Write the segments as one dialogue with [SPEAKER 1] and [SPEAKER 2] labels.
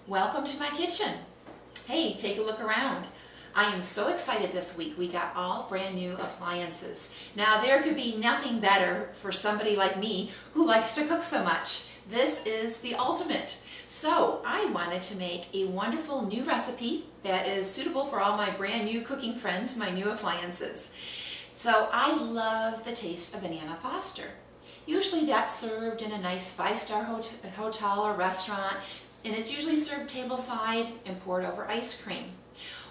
[SPEAKER 1] Welcome to my kitchen. Hey, take a look around. I am so excited this week. We got all brand new appliances. Now there could be nothing better for somebody like me who likes to cook so much. This is the ultimate. So I wanted to make a wonderful new recipe that is suitable for all my brand new cooking friends, my new appliances. So I love the taste of banana Foster. Usually that's served in a nice 5-star hotel or restaurant, and it's usually served tableside and poured over ice cream.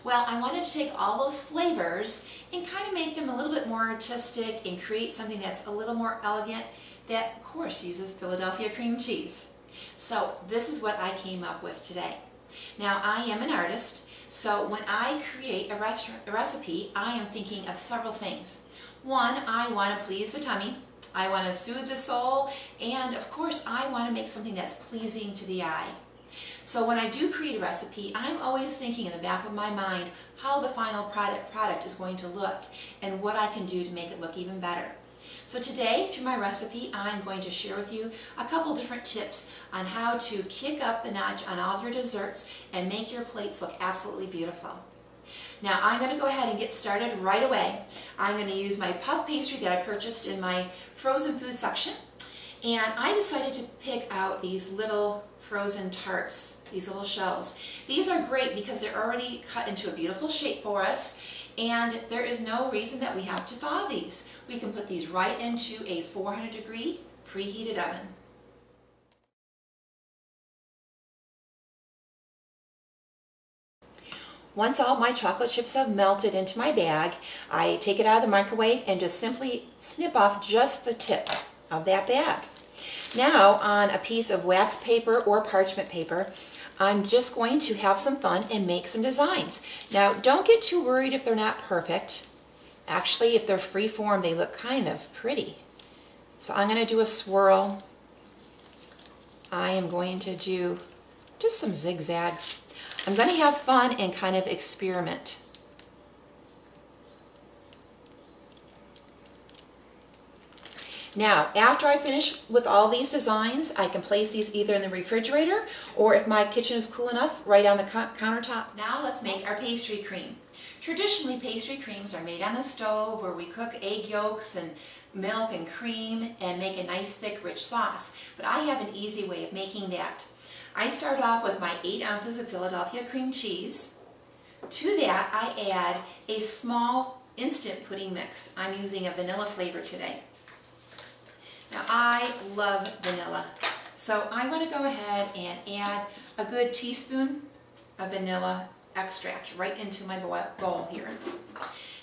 [SPEAKER 1] Well, I wanted to take all those flavors and kind of make them a little bit more artistic and create something that's a little more elegant that, of course, uses Philadelphia cream cheese. So this is what I came up with today. Now, I am an artist, so when I create a recipe, I am thinking of several things. One, I want to please the tummy. I want to soothe the soul, and of course I want to make something that's pleasing to the eye. So when I do create a recipe, I'm always thinking in the back of my mind how the final product is going to look and what I can do to make it look even better. So today, through my recipe, I'm going to share with you a couple different tips on how to kick up the notch on all your desserts and make your plates look absolutely beautiful. Now I'm going to go ahead and get started right away. I'm going to use my puff pastry that I purchased in my frozen food section, and I decided to pick out these little frozen tarts, these little shells. These are great because they're already cut into a beautiful shape for us, and there is no reason that we have to thaw these. We can put these right into a 400-degree preheated oven. Once all my chocolate chips have melted into my bag, I take it out of the microwave and just simply snip off just the tip of that bag. Now, on a piece of wax paper or parchment paper, I'm just going to have some fun and make some designs. Now, don't get too worried if they're not perfect. Actually, if they're free form, they look kind of pretty. So I'm going to do a swirl. I am going to do just some zigzags. I'm going to have fun and kind of experiment. Now, after I finish with all these designs, I can place these either in the refrigerator or, if my kitchen is cool enough, right on the countertop. Now let's make our pastry cream. Traditionally, pastry creams are made on the stove where we cook egg yolks and milk and cream and make a nice thick rich sauce. But I have an easy way of making that. I start off with my 8 ounces of Philadelphia cream cheese. To that, I add a small instant pudding mix. I'm using a vanilla flavor today. Now, I love vanilla, so I want to go ahead and add a good teaspoon of vanilla extract right into my bowl here.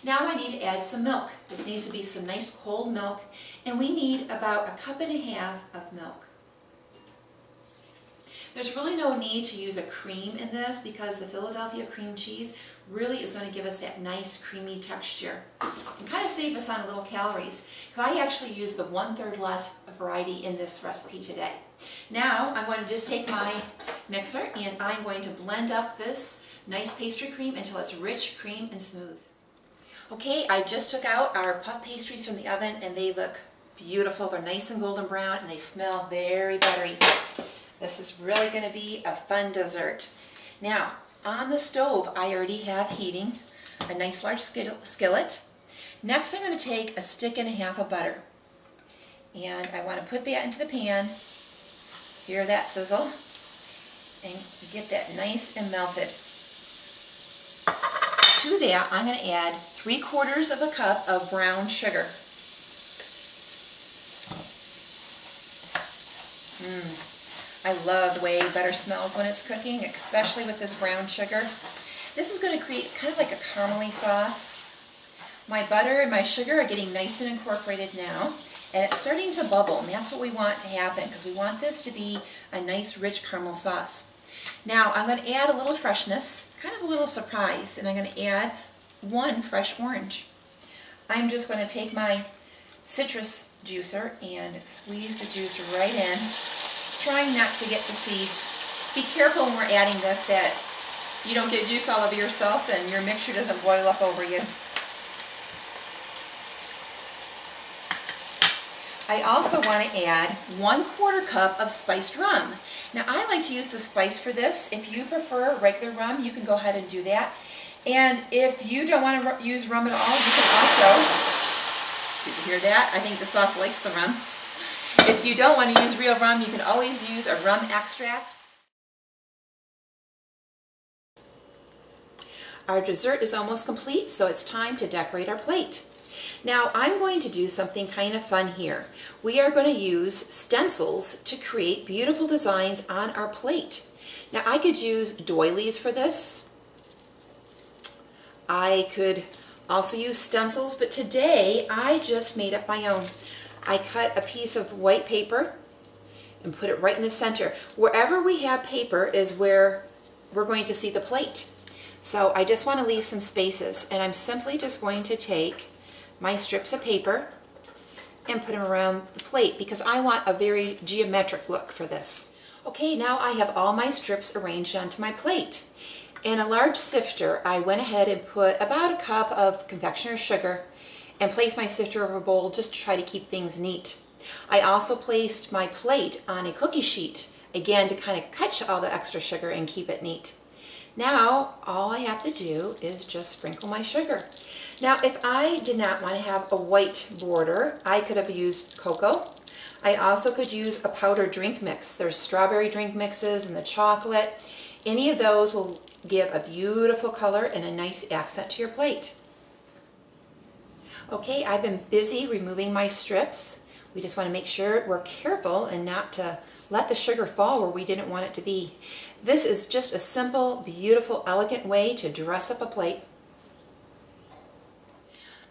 [SPEAKER 1] Now I need to add some milk. This needs to be some nice cold milk, and we need about 1.5 cups of milk. There's really no need to use a cream in this because the Philadelphia cream cheese really is going to give us that nice creamy texture and kind of save us on a little calories, because I actually use the 1/3 less variety in this recipe today. Now I'm going to just take my mixer and I'm going to blend up this nice pastry cream until it's rich, cream, and smooth. Okay, I just took out our puff pastries from the oven and they look beautiful. They're nice and golden brown and they smell very buttery. This is really going to be a fun dessert. Now, on the stove, I already have heating a nice large skillet. Next, I'm going to take 1.5 sticks of butter. And I want to put that into the pan. Hear that sizzle? And get that nice and melted. To that, I'm going to add 3/4 cup of brown sugar. I love the way butter smells when it's cooking, especially with this brown sugar. This is going to create kind of like a caramely sauce. My butter and my sugar are getting nice and incorporated now, and it's starting to bubble, and that's what we want to happen because we want this to be a nice rich caramel sauce. Now I'm going to add a little freshness, kind of a little surprise, and I'm going to add 1 fresh orange. I'm just going to take my citrus juicer and squeeze the juice right in, trying not to get the seeds. Be careful when we're adding this that you don't get juice all over yourself and your mixture doesn't boil up over you. I also want to add 1/4 cup of spiced rum. Now I like to use the spice for this. If you prefer regular rum, you can go ahead and do that. And if you don't want to use rum at all, you can also, did you hear that? I think the sauce likes the rum. If you don't want to use real rum, you can always use a rum extract. Our dessert is almost complete, so it's time to decorate our plate. Now I'm going to do something kind of fun here. We are going to use stencils to create beautiful designs on our plate. Now I could use doilies for this. I could also use stencils, but today I just made up my own. I cut a piece of white paper and put it right in the center. Wherever we have paper is where we're going to see the plate. So I just want to leave some spaces, and I'm simply just going to take my strips of paper and put them around the plate because I want a very geometric look for this. Okay, now I have all my strips arranged onto my plate. In a large sifter, I went ahead and put about a cup of confectioner's sugar and placed my sifter over a bowl just to try to keep things neat. I also placed my plate on a cookie sheet, again to kind of catch all the extra sugar and keep it neat. Now, all I have to do is just sprinkle my sugar. Now, if I did not want to have a white border, I could have used cocoa. I also could use a powdered drink mix. There's strawberry drink mixes and the chocolate. Any of those will give a beautiful color and a nice accent to your plate. Okay, I've been busy removing my strips. We just want to make sure we're careful and not to let the sugar fall where we didn't want it to be. This is just a simple, beautiful, elegant way to dress up a plate.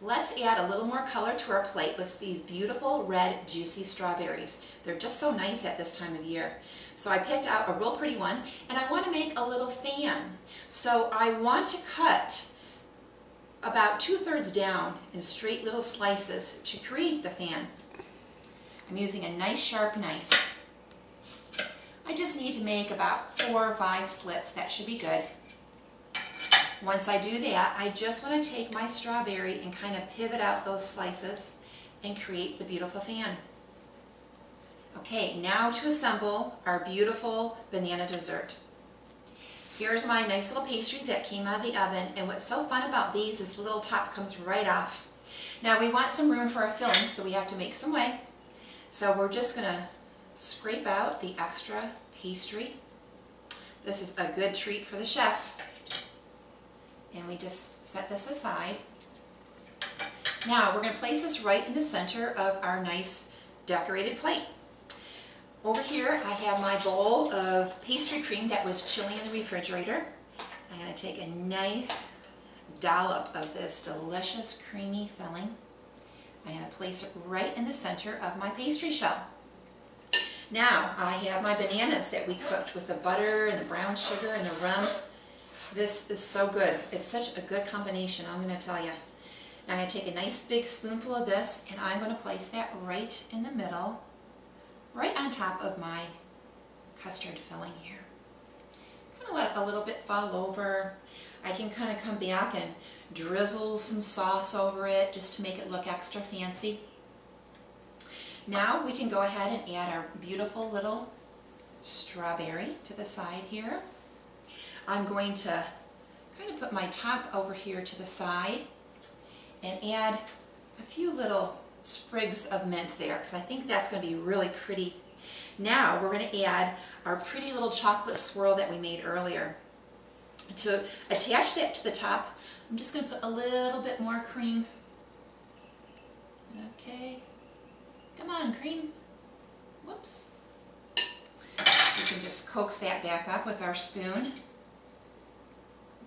[SPEAKER 1] Let's add a little more color to our plate with these beautiful red juicy strawberries. They're just so nice at this time of year. So I picked out a real pretty one, and I want to make a little fan. So I want to cut about 2/3 down in straight little slices to create the fan. I'm using a nice sharp knife. I just need to make about 4 or 5 slits. That should be good. Once I do that, I just want to take my strawberry and kind of pivot out those slices and create the beautiful fan. Okay, now to assemble our beautiful banana dessert. Here's my nice little pastries that came out of the oven, and what's so fun about these is the little top comes right off. Now we want some room for our filling, so we have to make some way. So we're just going to scrape out the extra pastry. This is a good treat for the chef. And we just set this aside. Now we're going to place this right in the center of our nice decorated plate. Over here I have my bowl of pastry cream that was chilling in the refrigerator. I'm going to take a nice dollop of this delicious creamy filling. I'm going to place it right in the center of my pastry shell. Now I have my bananas that we cooked with the butter and the brown sugar and the rum. This is so good. It's such a good combination, I'm going to tell you. Now I'm going to take a nice big spoonful of this, and I'm going to place that right in the middle, right on top of my custard filling here. Kind of let it a little bit fall over. I can kind of come back and drizzle some sauce over it just to make it look extra fancy. Now we can go ahead and add our beautiful little strawberry to the side here. I'm going to kind of put my top over here to the side and add a few little sprigs of mint there because I think that's going to be really pretty. Now we're going to add our pretty little chocolate swirl that we made earlier. To attach that to the top, I'm just going to put a little bit more cream. Okay. Come on, cream. Whoops. We can just coax that back up with our spoon.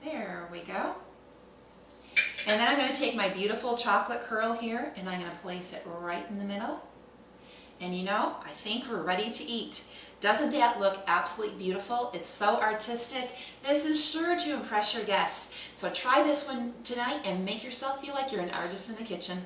[SPEAKER 1] There we go. And then I'm going to take my beautiful chocolate curl here and I'm going to place it right in the middle. And you know, I think we're ready to eat. Doesn't that look absolutely beautiful? It's so artistic. This is sure to impress your guests. So try this one tonight and make yourself feel like you're an artist in the kitchen.